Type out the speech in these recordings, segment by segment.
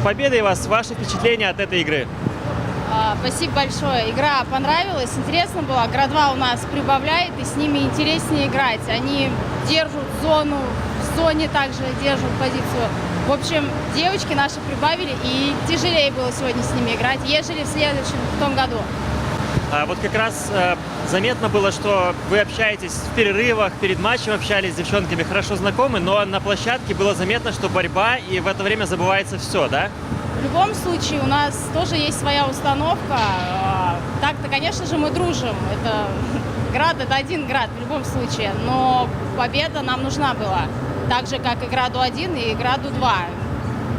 победой вас! Ваши впечатления от этой игры? Спасибо большое. Игра понравилась, интересно было. Гра-2 у нас прибавляет, и с ними интереснее играть. Они держат зону, в зоне также держат позицию. В общем, девочки наши прибавили, и тяжелее было сегодня с ними играть, ежели в том году. Вот как раз заметно было, что вы общаетесь в перерывах, перед матчем общались с девчонками, хорошо знакомы, но на площадке было заметно, что борьба, и в это время забывается все, да? В любом случае у нас тоже есть своя установка. Так-то, конечно же, мы дружим. Это град, это один град в любом случае. Но победа нам нужна была. Так же, как и граду 1 и граду 2.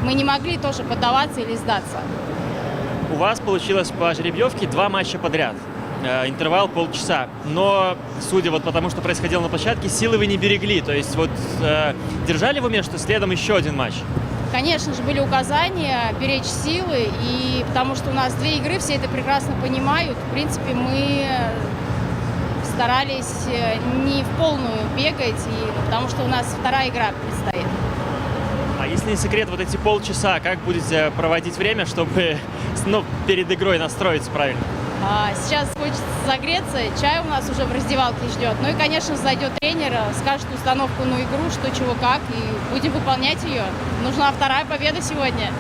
Мы не могли тоже поддаваться или сдаться. У вас получилось по жеребьевке 2 матча подряд. Интервал полчаса. Но, судя вот по тому, что происходило на площадке, силы вы не берегли. То есть вот держали в уме, что следом еще один матч? Конечно же, были указания беречь силы, и потому что у нас 2 игры, все это прекрасно понимают. В принципе, мы старались не в полную бегать, потому что у нас 2-я игра предстоит. А если не секрет, вот эти полчаса, как будете проводить время, чтобы перед игрой настроиться правильно? Сейчас хочется загреться, чай у нас уже в раздевалке ждет. Ну и, конечно, зайдет тренер, скажет установку на игру, что, чего, как, и будем выполнять ее. Нужна 2-я победа сегодня.